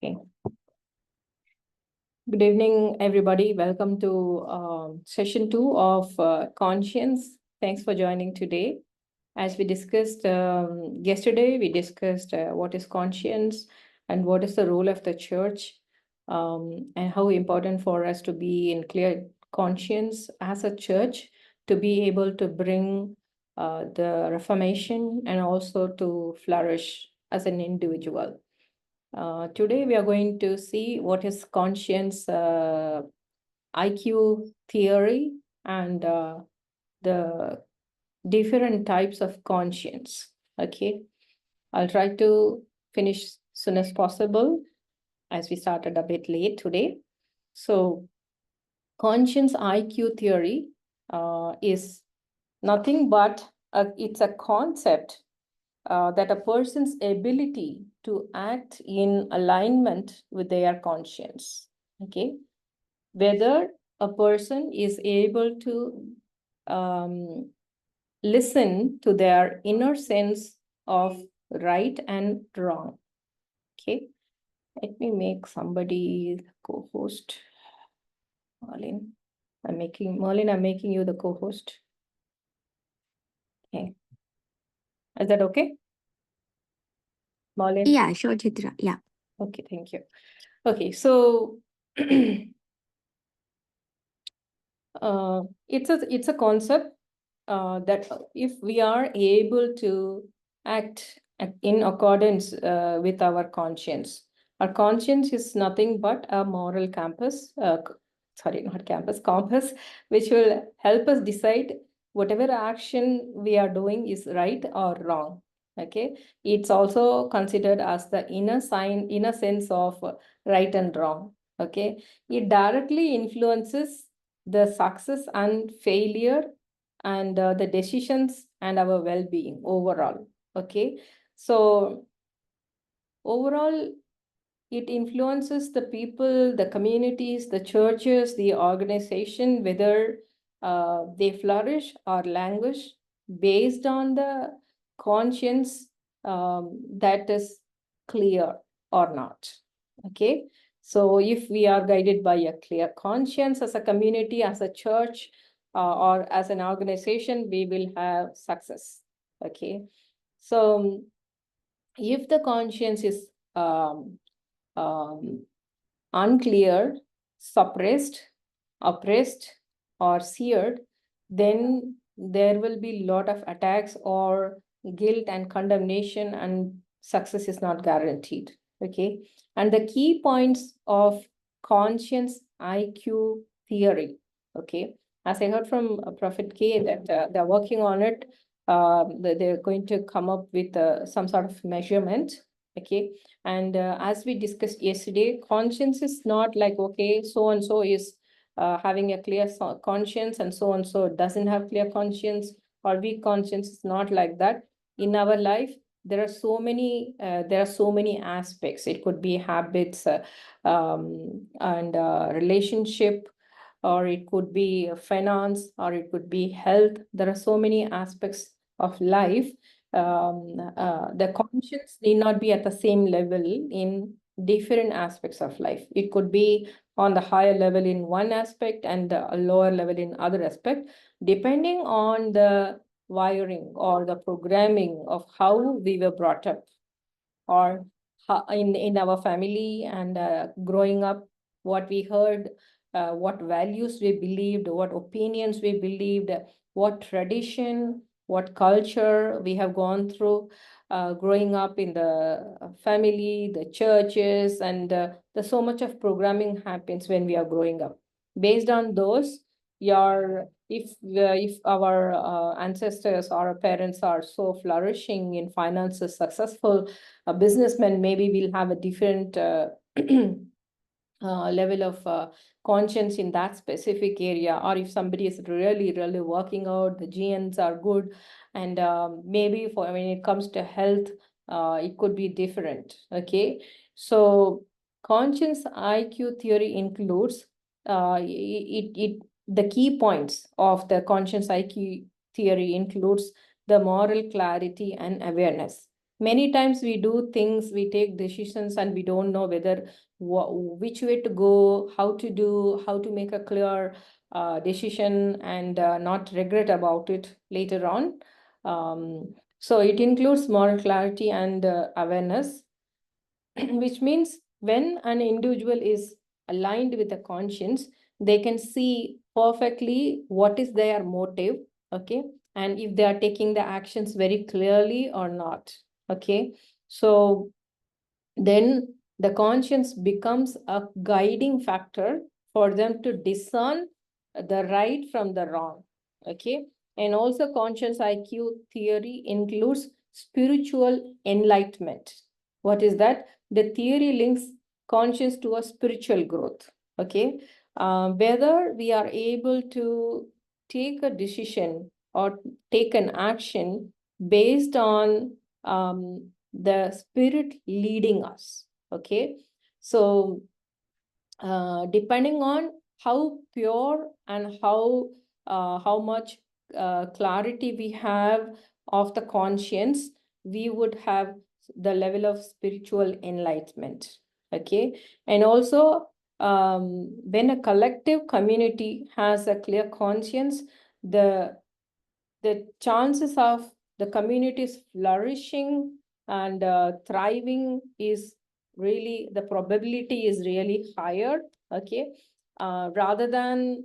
Okay. Good evening, everybody. Welcome to session 2 of Conscience. Thanks for joining today. As we discussed yesterday, we discussed what is conscience and what is the role of the church, and how important for us to be in clear conscience as a church to be able to bring the Reformation and also to flourish as an individual. Today we are going to see what is conscience IQ theory and the different types of conscience. Okay, I'll try to finish soon as possible as we started a bit late today. So conscience IQ theory is nothing but it's a concept that a person's ability to act in alignment with their conscience. Okay, whether a person is able to listen to their inner sense of right and wrong. Okay, let me make somebody co-host. Merlin, I'm making you the co-host. Okay, is that okay? Merlin? Yeah, sure, Chitra. Yeah. Okay, thank you. Okay, so it's a concept that if we are able to act in accordance with our conscience is nothing but a moral compass, compass, which will help us decide whatever action we are doing is right or wrong. Okay, it's also considered as the inner sense of right and wrong. Okay, it directly influences the success and failure and the decisions and our well-being overall. Okay, so overall it influences the people, the communities, the churches, the organization, whether they flourish or languish based on the conscience that is clear or not. Okay, so if we are guided by a clear conscience as a community, as a church, or as an organization, we will have success. Okay, so if the conscience is unclear, suppressed, oppressed, or seared, then there will be a lot of attacks or guilt and condemnation, and success is not guaranteed. Okay, and the key points of conscience IQ theory. Okay, as I heard from Prophet K that they're working on it. They're going to come up with some sort of measurement. Okay, and as we discussed yesterday, conscience is not like, okay, so and so is having a clear conscience and so doesn't have clear conscience or weak conscience. Is not like that. In our life, there are so many aspects. It could be habits and relationship, or it could be finance, or it could be health. There are so many aspects of life. The conscience need not be at the same level in different aspects of life. It could be on the higher level in one aspect and a lower level in other aspect, depending on the wiring or the programming of how we were brought up, or in our family and growing up, what we heard, what values we believed, what opinions we believed, what tradition, what culture we have gone through growing up in the family, the churches, and there's so much of programming happens when we are growing up. Based on those, if our ancestors or our parents are so flourishing in finances, successful, a businessman, maybe will have a different level of conscience in that specific area. Or if somebody is really working out, the genes are good, and maybe for when it comes to health, it could be different. Okay, so conscience IQ theory includes the key points of the conscience IQ theory includes the moral clarity and awareness, Many times we do things, we take decisions, and we don't know whether which way to go, how to do, how to make a clear decision, and not regret about it later on. So it includes moral clarity and awareness, which means when an individual is aligned with the conscience, they can see perfectly what is their motive, okay, and if they are taking the actions very clearly or not, okay. So then the conscience becomes a guiding factor for them to discern the right from the wrong, okay. And also conscience IQ theory includes spiritual enlightenment. What is that? The theory links conscience to a spiritual growth, okay. Whether we are able to take a decision or take an action based on the spirit leading us, okay. So depending on how pure and how much clarity we have of the conscience, we would have the level of spiritual enlightenment, okay. And also when a collective community has a clear conscience, the chances of the communities flourishing and thriving is really, the probability is really higher, okay. Rather than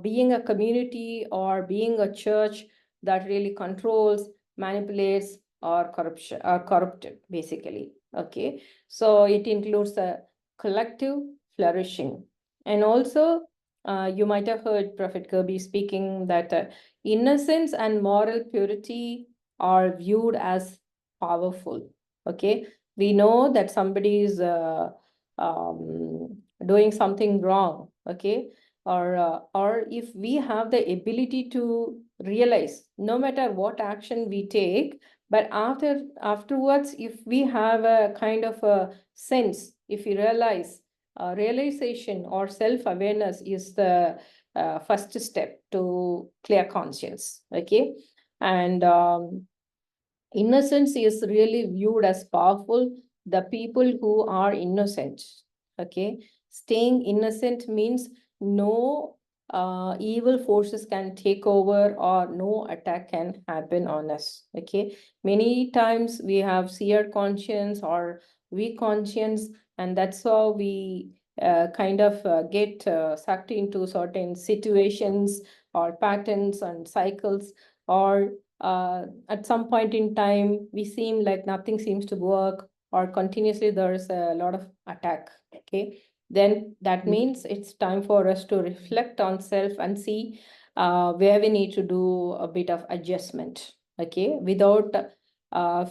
being a community or being a church that really controls, manipulates, or corrupted, basically, okay. So it includes a collective flourishing. And also you might have heard Prophet Kirby speaking that innocence and moral purity are viewed as powerful, okay. We know that somebody is doing something wrong, okay, or if we have the ability to realize, no matter what action we take, but afterwards, if we have a kind of a sense, if we realize, realization or self-awareness is the first step to clear conscience, okay. And innocence is really viewed as powerful. The people who are innocent, okay, staying innocent means no evil forces can take over or no attack can happen on us, okay. Many times we have seared conscience or weak conscience, and that's how we kind of get sucked into certain situations or patterns and cycles, or at some point in time, we seem like nothing seems to work, or continuously there's a lot of attack, okay. Then that means it's time for us to reflect on self and see where we need to do a bit of adjustment, okay, without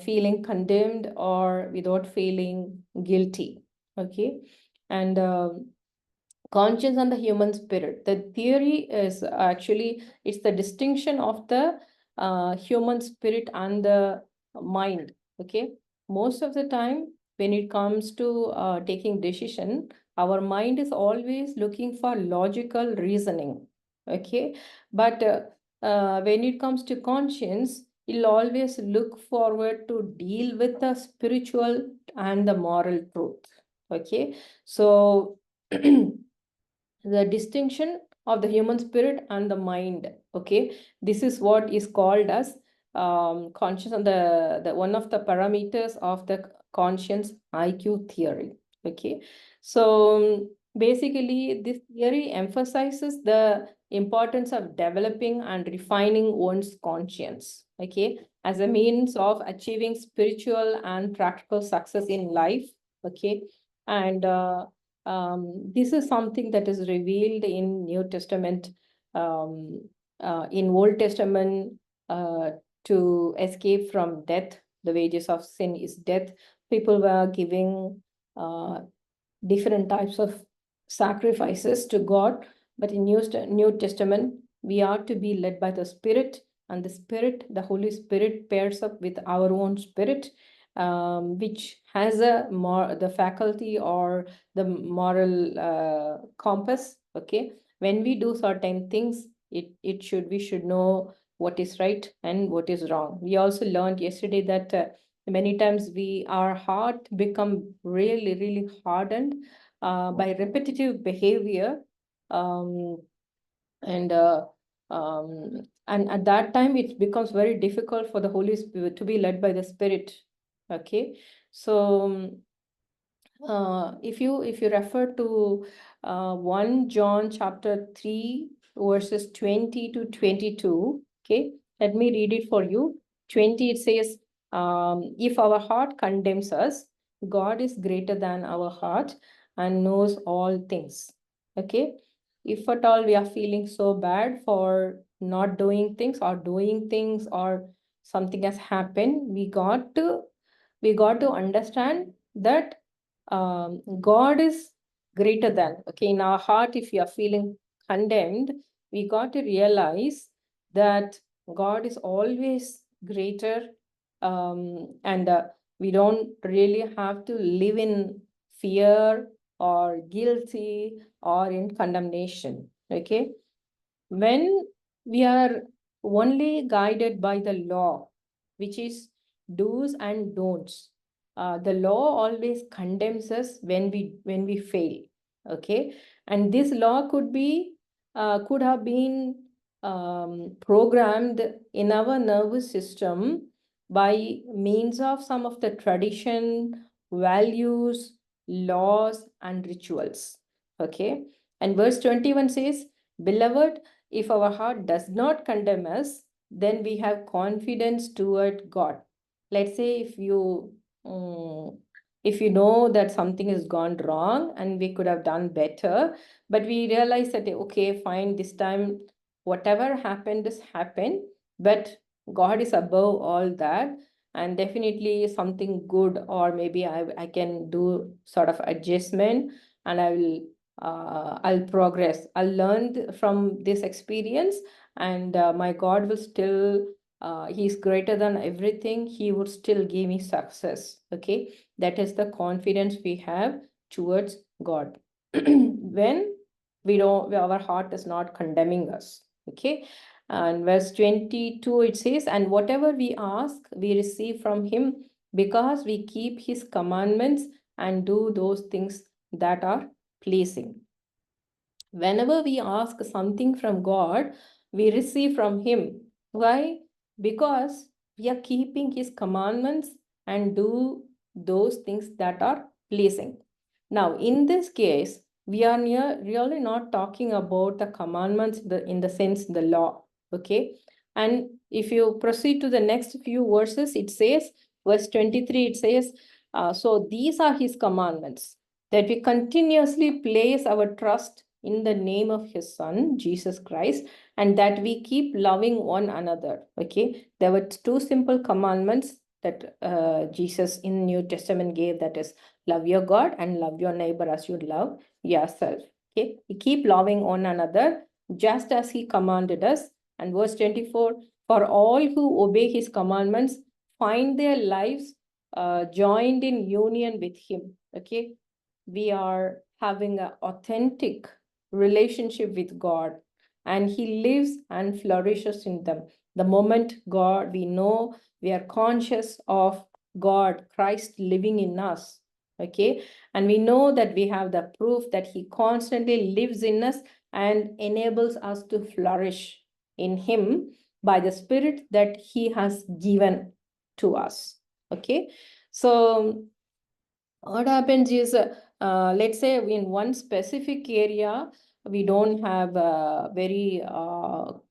feeling condemned or without feeling guilty, okay. And conscience and the human spirit. The theory is actually, it's the distinction of the human spirit and the mind, okay. Most of the time, when it comes to taking decision, our mind is always looking for logical reasoning, okay. But when it comes to conscience, it'll always look forward to deal with the spiritual and the moral truth, okay. So the distinction of the human spirit and the mind, okay, this is what is called as conscious, and the one of the parameters of the conscience IQ theory, okay. So basically this theory emphasizes the importance of developing and refining one's conscience, okay, as a means of achieving spiritual and practical success in life, okay. And this is something that is revealed in New Testament. In Old Testament, to escape from death, the wages of sin is death. People were giving different types of sacrifices to God, but in New Testament, we are to be led by the Spirit, and the Spirit, the Holy Spirit, pairs up with our own spirit, which has the faculty or the moral compass, okay. When we do certain things, we should know what is right and what is wrong. We also learned yesterday that Many times our heart become really, really hardened by repetitive behavior. And at that time, it becomes very difficult for the Holy Spirit to be led by the Spirit. Okay, so if you refer to 1 John chapter 3 verses 20 to 22, okay, let me read it for you. 20, it says, if our heart condemns us, God is greater than our heart and knows all things. Okay, if at all we are feeling so bad for not doing things or doing things, or something has happened, we got to understand that God is greater than. Okay, in our heart, if you are feeling condemned, we got to realize that God is always greater, and we don't really have to live in fear or guilty or in condemnation. Okay, when we are only guided by the law, which is do's and don'ts, the law always condemns us when we fail. Okay, and this law could have been programmed in our nervous system by means of some of the tradition, values, laws, and rituals. Okay, and verse 21 says, beloved, if our heart does not condemn us, then we have confidence toward God. Let's say if you know that something has gone wrong and we could have done better, but we realize that, okay, fine, this time whatever happened has happened, but God is above all that, and definitely something good, or maybe I can do sort of adjustment, and I'll progress. I'll learn from this experience, and my God will still, He's greater than everything. He would still give me success. Okay, that is the confidence we have towards God when our heart is not condemning us. Okay, and verse 22 it says, and whatever we ask, we receive from Him, because we keep His commandments and do those things that are pleasing. Whenever we ask something from God, we receive from Him. Why? Because we are keeping His commandments and do those things that are pleasing. Now, in this case, we are really not talking about the commandments in the sense the law. Okay. And if you proceed to the next few verses, it says, verse 23, it says, so these are His commandments, that we continuously place our trust in the name of His Son, Jesus Christ, and that we keep loving one another. Okay, there were two simple commandments that Jesus in New Testament gave, that is, love your God and love your neighbor as you love yourself. Okay, we keep loving one another just as He commanded us. And verse 24, for all who obey His commandments find their lives joined in union with Him. Okay, we are having an authentic relationship with God, and He lives and flourishes in them. The moment we know, we are conscious of God, Christ living in us. Okay, and we know that we have the proof that He constantly lives in us and enables us to flourish in Him by the Spirit that He has given to us. Okay, so what happens is, let's say in one specific area, we don't have a very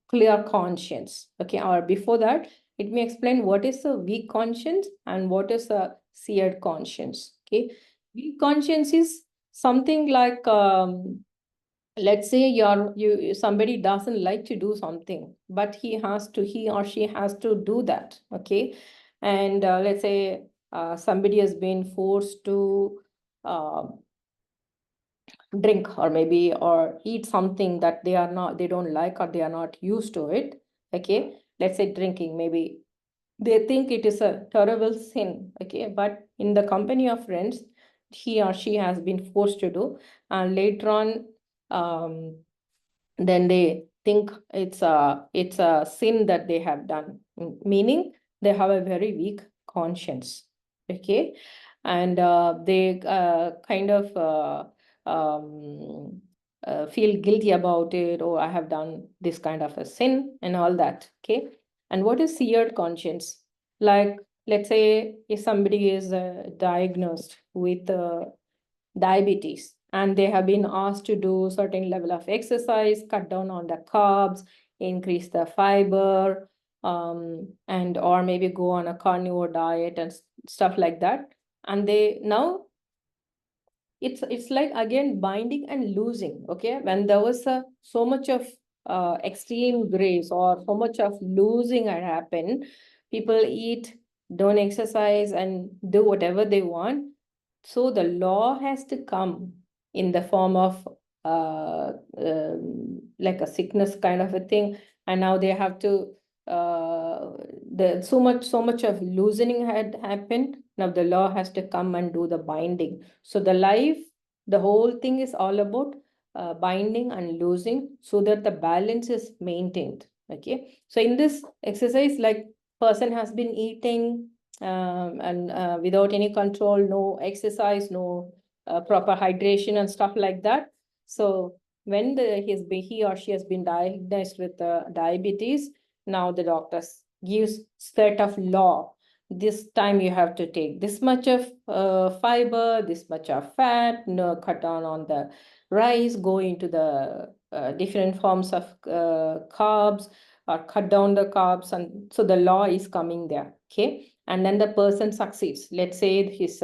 clear conscience. Okay, or before that, let me explain what is a weak conscience and what is a seared conscience. Okay, weak conscience is something like, let's say somebody doesn't like to do something, but he or she has to do that. Okay, and let's say somebody has been forced to drink or eat something that they don't like, or they are not used to it. Okay, let's say drinking, maybe they think it is a terrible sin. Okay, but in the company of friends, he or she has been forced to do, and later on, then they think it's a sin that they have done, meaning they have a very weak conscience. Okay, and they kind of feel guilty about it. Oh, I have done this kind of a sin and all that. Okay, and what is seared conscience? Like, let's say if somebody is diagnosed with diabetes and they have been asked to do certain level of exercise, cut down on the carbs, increase the fiber, and or maybe go on a carnivore diet and stuff like that. And they now it's like again binding and losing. Okay, when there was so much of extreme grace or so much of losing had happened, people eat, don't exercise, and do whatever they want. So the law has to come in the form of like a sickness kind of a thing, and now they have to so much of loosening had happened. Now the law has to come and do the binding. So the whole thing is all about binding and loosing so that the balance is maintained. Okay, so in this exercise, like person has been eating and without any control, no exercise, no proper hydration and stuff like that. So when he or she has been diagnosed with diabetes, now the doctors gives set of law. This time you have to take this much of fiber, this much of fat, no, cut down on the rice, go into the different forms of carbs, or cut down the carbs. And so the law is coming there. Okay, and then the person succeeds. Let's say his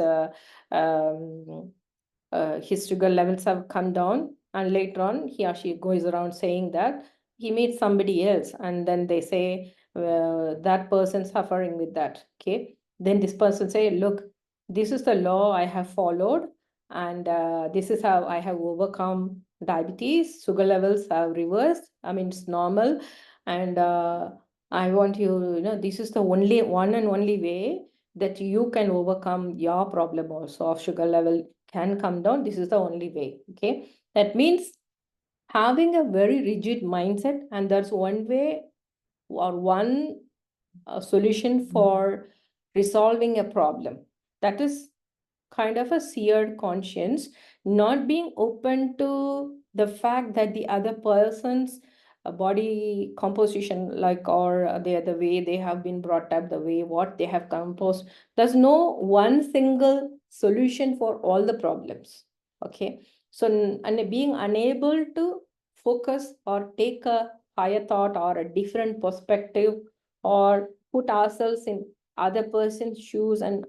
sugar levels have come down, and later on he or she goes around saying that he meets somebody else, and then they say that person suffering with that. Okay, then this person say, look, this is the law I have followed, and this is how I have overcome diabetes. Sugar levels have reversed, I mean it's normal, and I want you know, this is the only one and only way that you can overcome your problem also of sugar level can come down. This is the only way. Okay, that means having a very rigid mindset, and that's one way or one solution for resolving a problem. That is kind of a seared conscience, not being open to the fact that the other person's body composition, like, or the way they have been brought up, the way what they have composed. There's no one single solution for all the problems. Okay, so and being unable to focus or take a higher thought or a different perspective, or put ourselves in other person's shoes and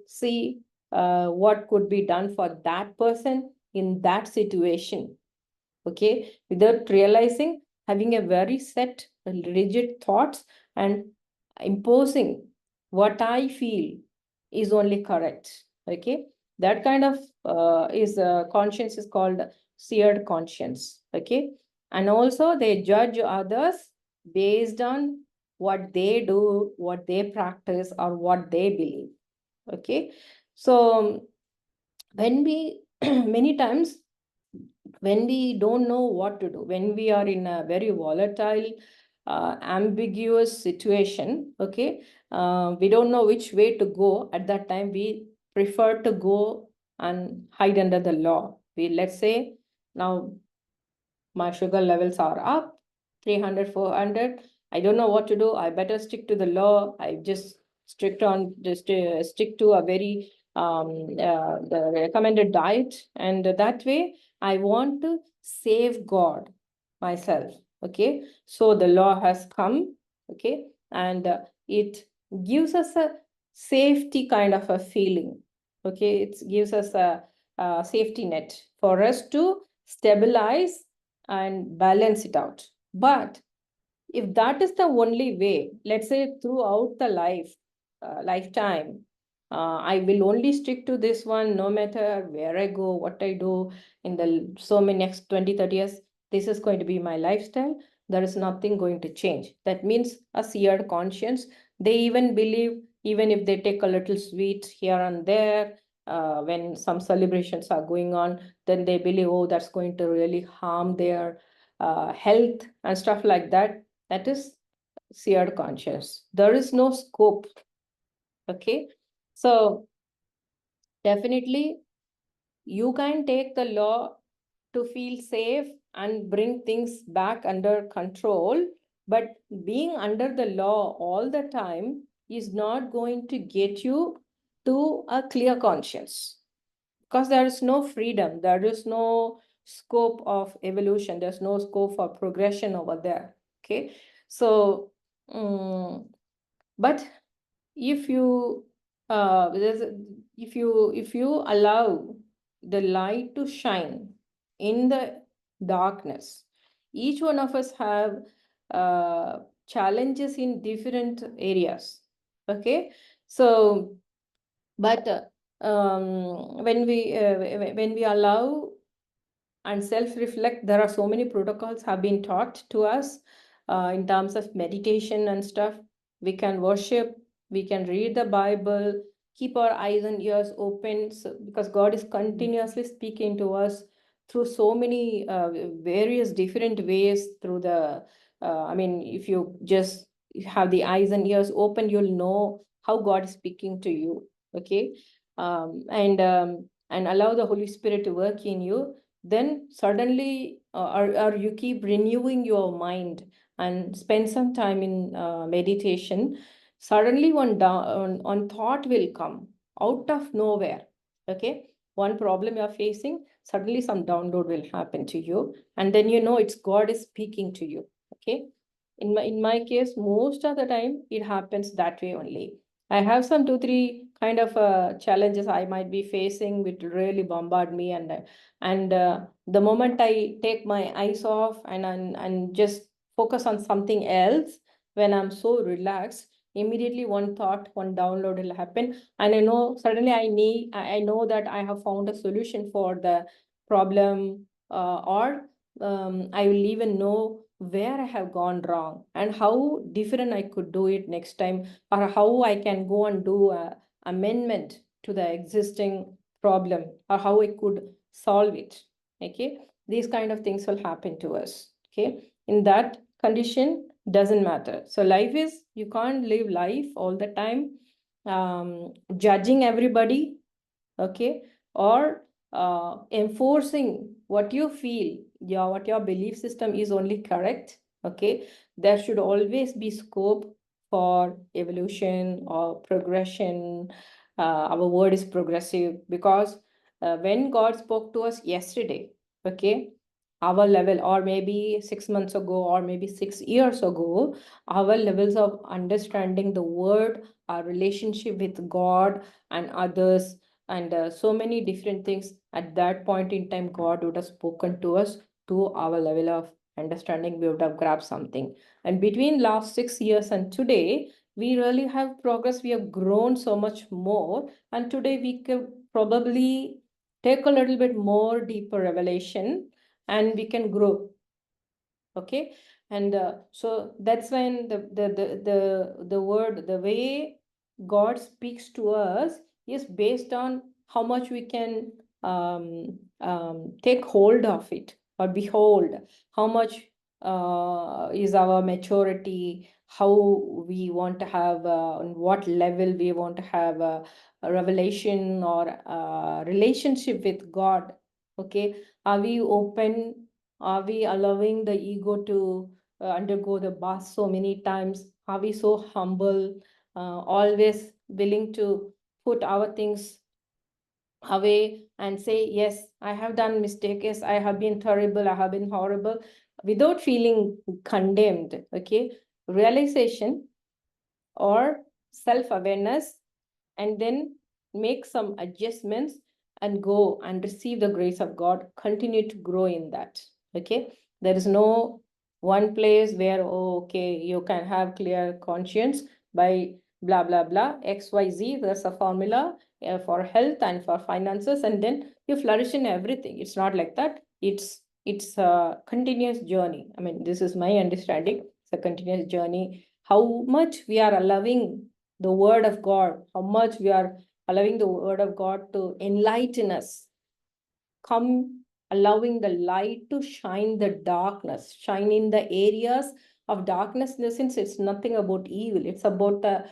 see what could be done for that person in that situation. Okay, without realizing, having a very set rigid thoughts and imposing what I feel is only correct. Okay, that kind of is conscience is called seared conscience. Okay, and also they judge others based on what they do, what they practice, or what they believe. Okay, so when we many times when we don't know what to do, when we are in a very volatile, ambiguous situation, okay, we don't know which way to go. At that time, we prefer to go and hide under the law. Let's say now my sugar levels are up 300, 400. I don't know what to do. I better stick to the law. I just stick to a very the recommended diet, and that way I want to safeguard myself. Okay, so the law has come. Okay, and it gives us a safety kind of a feeling. Okay, it gives us a safety net for us to stabilize and balance it out. But if that is the only way, let's say throughout the lifetime, I will only stick to this one no matter where I go, what I do in the so many next 20, 30 years, this is going to be my lifestyle. There is nothing going to change. That means a seared conscience. They even believe, even if they take a little sweet here and there, when some celebrations are going on, then they believe, oh, that's going to really harm their health and stuff like that. That is seared conscience. There is no scope Okay, so definitely you can take the law to feel safe and bring things back under control, but being under the law all the time is not going to get you to a clear conscience, because there is no freedom, there is no scope of evolution, there's no scope for progression over there. Okay, so but if you if you allow the light to shine in the darkness, each one of us have challenges in different areas. Okay, so but when we allow and self-reflect, there are so many protocols have been taught to us in terms of meditation and stuff. We can worship, we can read the Bible, keep our eyes and ears open, so, because God is continuously speaking to us through so many various different ways through the I mean, if you just have the eyes and ears open, you'll know how God is speaking to you. Okay, and allow the Holy Spirit to work in you, then suddenly or you keep renewing your mind and spend some time in meditation, suddenly one thought will come out of nowhere. Okay, one problem you're facing, suddenly some download will happen to you, and then you know it's God is speaking to you. Okay, in my case, most of the time it happens that way only. I have some 2 3 kind of challenges I might be facing which really bombard me, and the moment I take my eyes off and just focus on something else, when I'm so relaxed, immediately one thought, one download will happen, and I know suddenly I know that I have found a solution for the problem, or I will even know where I have gone wrong and how different I could do it next time, or how I can go and do a amendment to the existing problem, or how I could solve it. Okay, these kind of things will happen to us. Okay, in that condition doesn't matter. So life is, you can't live life all the time judging everybody. Okay, or enforcing what you feel, what your belief system is only correct. Okay, there should always be scope for evolution or progression. Our word is progressive, because when God spoke to us yesterday, okay, our level, or maybe 6 months ago, or maybe 6 years ago, our levels of understanding the word, our relationship with God and others, and so many different things, at that point in time God would have spoken to us to our level of understanding. We would have grabbed something, and between last 6 years and today, we really have progress, we have grown so much more, and today we could probably take a little bit more deeper revelation and we can grow. Okay, and so that's when the word, the way God speaks to us is based on how much we can take hold of it, or behold how much is our maturity, how we want to have on what level we want to have a revelation or a relationship with God. Okay, are we open, are we allowing the ego to undergo the bath so many times? Are we so humble, always willing to put our things away and say, yes, I have done mistakes, I have been terrible, I have been horrible, without feeling condemned? Okay, realization or self-awareness, and then make some adjustments and go and receive the grace of God, continue to grow in that. Okay, there is no one place where, oh, okay, you can have clear conscience by blah blah blah XYZ, there's a formula for health and for finances, and then you flourish in everything. It's not like that. It's a continuous journey. I mean, this is my understanding. It's a continuous journey. How much we are allowing the word of God, how much we are allowing the word of God to enlighten us, come allowing the light to shine the darkness, shine in the areas of darkness in the sense it's nothing about evil. It's about the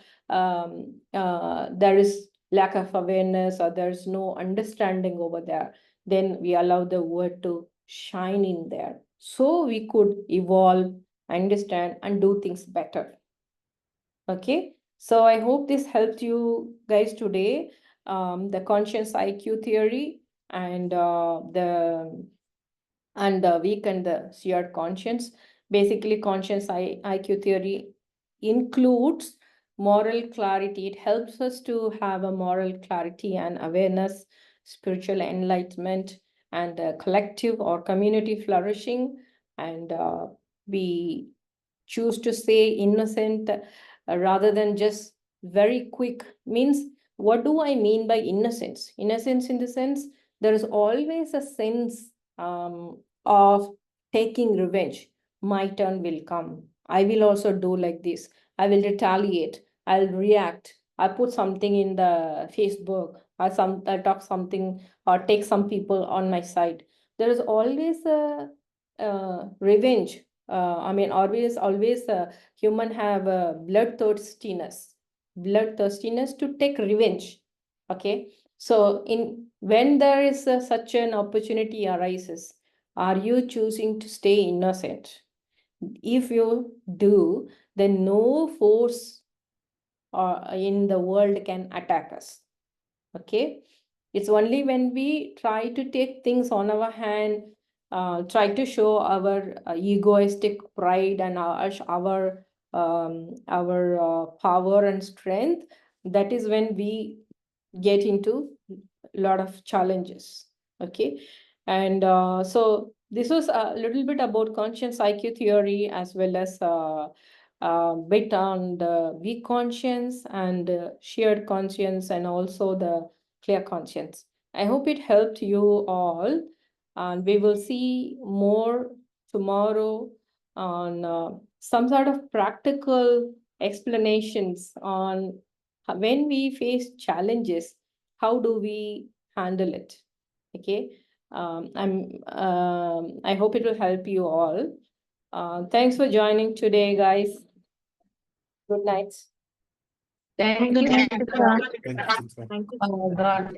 there is lack of awareness or there's no understanding over there. Then we allow the word to shine in there, so we could evolve, understand, and do things better. Okay, so I hope this helped you guys today. The conscious IQ theory and the weak and the shared conscience. Basically, conscious IQ theory includes moral clarity. It helps us to have a moral clarity and awareness, spiritual enlightenment, and collective or community flourishing. And we choose to say innocent rather than just very quick. Means, what do I mean by innocence? Innocence in the sense there is always a sense of taking revenge. My turn will come. I will also do like this. I will retaliate. I'll react. I put something in the Facebook. I talk something or take some people on my side. There is always a revenge. I mean, always human have a bloodthirstiness to take revenge. Okay, so when there is such an opportunity arises, are you choosing to stay innocent? If you do, then no force in the world can attack us. Okay, it's only when we try to take things on our hand, try to show our egoistic pride and our power and strength, that is when we get into a lot of challenges. Okay, and so this was a little bit about conscious IQ theory, as well as bit on the weak conscience and shared conscience, and also the clear conscience. I hope it helped you all, and we will see more tomorrow on some sort of practical explanations on when we face challenges, how do we handle it? Okay, I hope it will help you all. Thanks for joining today, guys. Good night. Thank you. Thank you. Oh, God.